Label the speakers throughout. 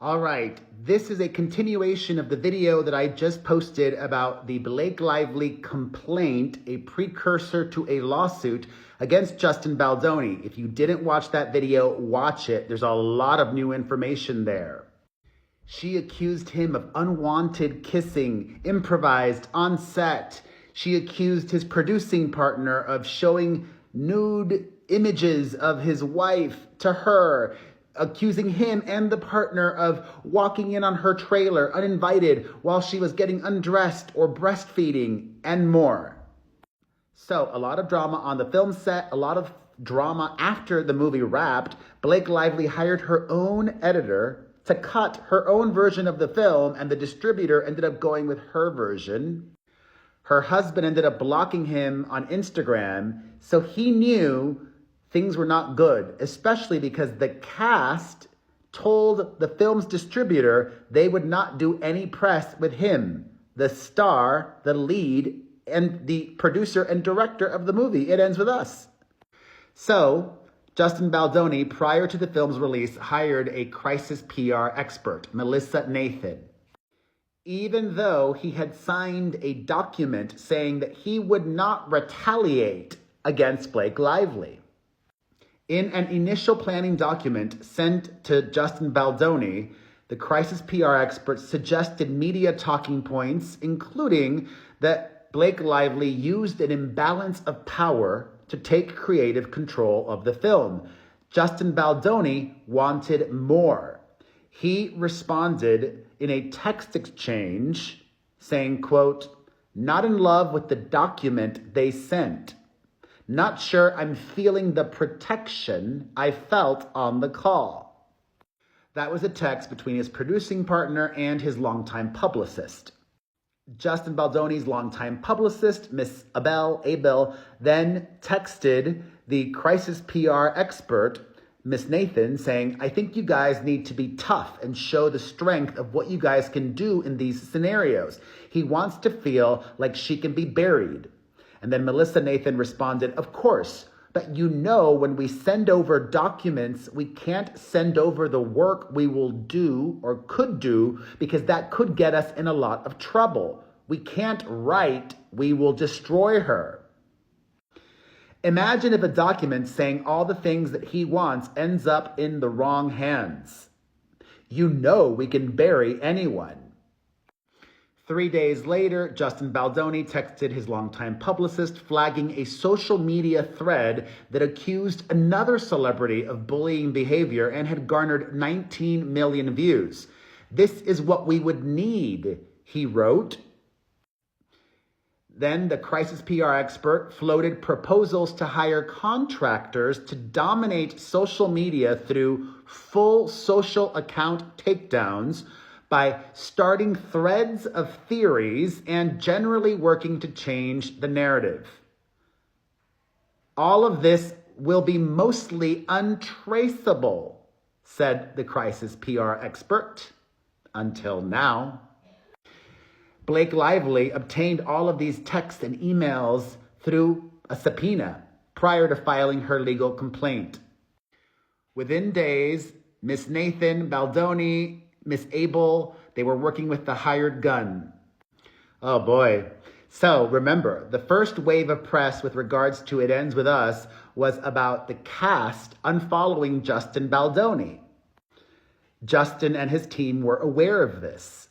Speaker 1: All right, this is a continuation of the video that I just posted about the Blake Lively complaint, a precursor to a lawsuit against Justin Baldoni. If you didn't watch that video, watch it. There's a lot of new information there. She accused him of unwanted kissing, improvised on set. She accused his producing partner of showing nude images of his wife to her, accusing him and the partner of walking in on her trailer uninvited while she was getting undressed or breastfeeding, and more. So a lot of drama on the film set, a lot of drama after the movie wrapped. Blake Lively hired her own editor to cut her own version of the film, and the distributor ended up going with her version. Her husband ended up blocking him on Instagram, so he knew things were not good, especially because the cast told the film's distributor they would not do any press with him, the star, the lead, and the producer and director of the movie. It Ends With Us. So Justin Baldoni, prior to the film's release, hired a crisis PR expert, Melissa Nathan. Even though he had signed a document saying that he would not retaliate against Blake Lively. In an initial planning document sent to Justin Baldoni, the crisis PR expert suggested media talking points, including that Blake Lively used an imbalance of power to take creative control of the film. Justin Baldoni wanted more. He responded in a text exchange saying, quote, "Not in love with the document they sent. Not sure I'm feeling the protection I felt on the call." That was a text between his producing partner and his longtime publicist. Justin Baldoni's longtime publicist, Miss Abel, then texted the crisis PR expert, Miss Nathan, saying, "I think you guys need to be tough and show the strength of what you guys can do in these scenarios. He wants to feel like she can be buried." And then Melissa Nathan responded, "Of course, but you know when we send over documents, we can't send over the work we will do or could do because that could get us in a lot of trouble. We can't write, we will destroy her." Imagine if a document saying all the things that he wants ends up in the wrong hands. You know we can bury anyone. 3 days later, Justin Baldoni texted his longtime publicist flagging a social media thread that accused another celebrity of bullying behavior and had garnered 19 million views. "This is what we would need," he wrote. Then the crisis PR expert floated proposals to hire contractors to dominate social media through full social account takedowns by starting threads of theories and generally working to change the narrative. "All of this will be mostly untraceable," said the crisis PR expert, "until now." Blake Lively obtained all of these texts and emails through a subpoena prior to filing her legal complaint. Within days, Miss Nathan, Baldoni, Miss Abel, they were working with the hired gun. Oh boy. So remember, the first wave of press with regards to It Ends With Us was about the cast unfollowing Justin Baldoni. Justin and his team were aware of this.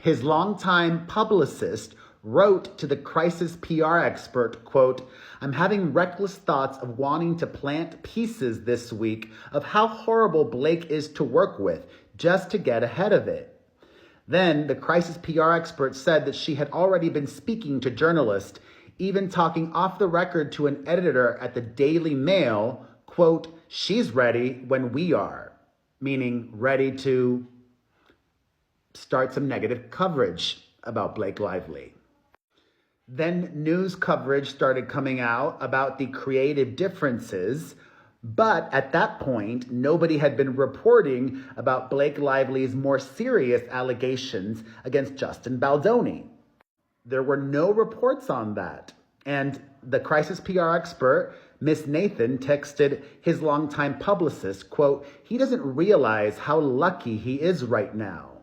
Speaker 1: His longtime publicist wrote to the crisis PR expert, quote, "I'm having reckless thoughts of wanting to plant pieces this week of how horrible Blake is to work with just to get ahead of it." Then the crisis PR expert said that she had already been speaking to journalists, even talking off the record to an editor at the Daily Mail, quote, "She's ready when we are," meaning ready to start some negative coverage about Blake Lively. Then news coverage started coming out about the creative differences, but at that point, nobody had been reporting about Blake Lively's more serious allegations against Justin Baldoni. There were no reports on that. And the crisis PR expert Miss Nathan texted his longtime publicist, quote, "He doesn't realize how lucky he is right now."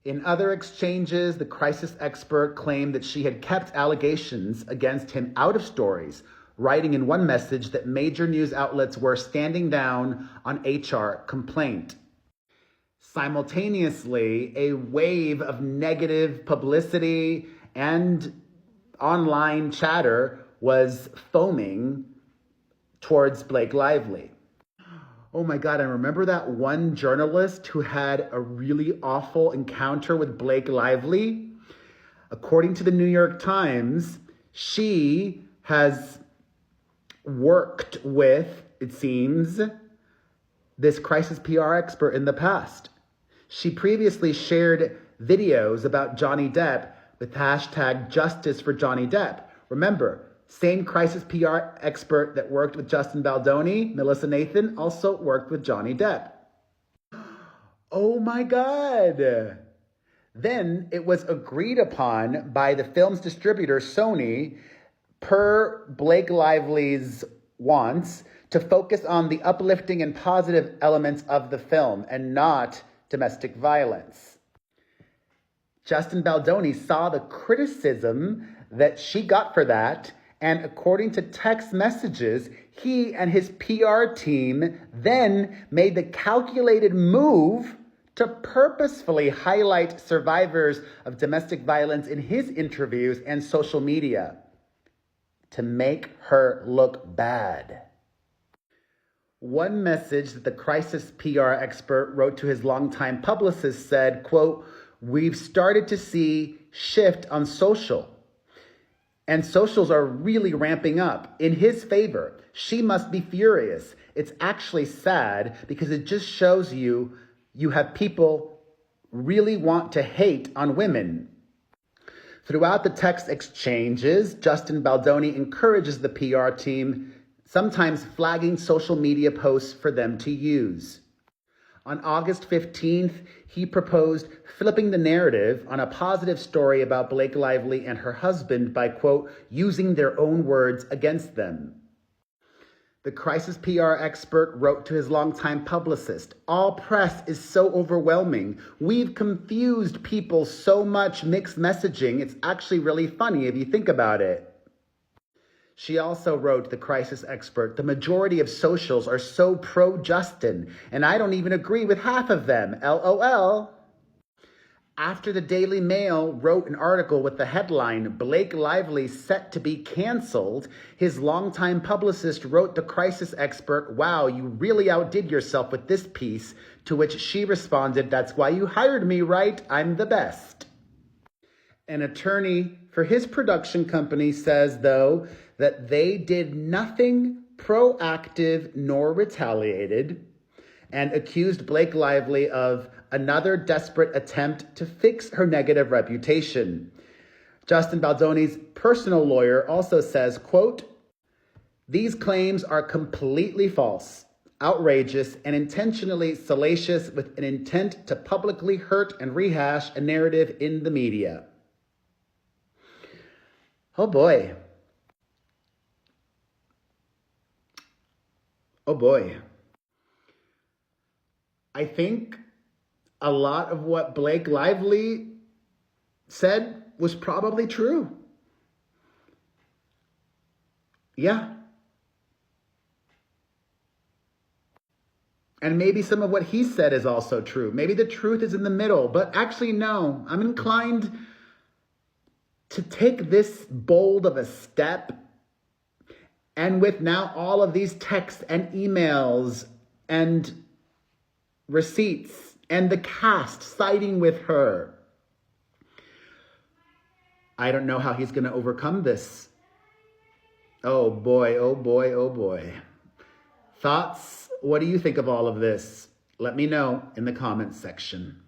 Speaker 1: In other exchanges, the crisis expert claimed that she had kept allegations against him out of stories, writing in one message that major news outlets were standing down on HR complaint. Simultaneously, a wave of negative publicity and online chatter was foaming towards Blake Lively. Oh my God, and remember that one journalist who had a really awful encounter with Blake Lively? According to the New York Times, she has worked with, it seems, this crisis PR expert in the past. She previously shared videos about Johnny Depp with hashtag Justice for Johnny Depp. Remember, same crisis PR expert that worked with Justin Baldoni, Melissa Nathan, also worked with Johnny Depp. Oh my God. Then it was agreed upon by the film's distributor, Sony, per Blake Lively's wants, to focus on the uplifting and positive elements of the film and not domestic violence. Justin Baldoni saw the criticism that she got for that, and according to text messages, he and his PR team then made the calculated move to purposefully highlight survivors of domestic violence in his interviews and social media to make her look bad. One message that the crisis PR expert wrote to his longtime publicist said, quote, "We've started to see shift on social. And socials are really ramping up in his favor. She must be furious. It's actually sad because it just shows you have people really want to hate on women." Throughout the text exchanges, Justin Baldoni encourages the PR team, sometimes flagging social media posts for them to use. On August 15th, he proposed flipping the narrative on a positive story about Blake Lively and her husband by, quote, "using their own words against them." The crisis PR expert wrote to his longtime publicist, "All press is so overwhelming. We've confused people so much mixed messaging. It's actually really funny if you think about it." She also wrote, the crisis expert, "The majority of socials are so pro-Justin, and I don't even agree with half of them, LOL. After the Daily Mail wrote an article with the headline, "Blake Lively set to be canceled," his longtime publicist wrote the crisis expert, "Wow, you really outdid yourself with this piece," to which she responded, "That's why you hired me, right? I'm the best." An attorney for his production company says, though, that they did nothing proactive nor retaliated, and accused Blake Lively of another desperate attempt to fix her negative reputation. Justin Baldoni's personal lawyer also says, quote, "These claims are completely false, outrageous, and intentionally salacious with an intent to publicly hurt and rehash a narrative in the media." Oh boy. Oh boy. I think a lot of what Blake Lively said was probably true. Yeah. And maybe some of what he said is also true. Maybe the truth is in the middle. But actually, no. I'm inclined to take this bold of a step. And with now all of these texts and emails and receipts and the cast siding with her, I don't know how he's going to overcome this. Oh boy, oh boy, oh boy. Thoughts? What do you think of all of this? Let me know in the comments section.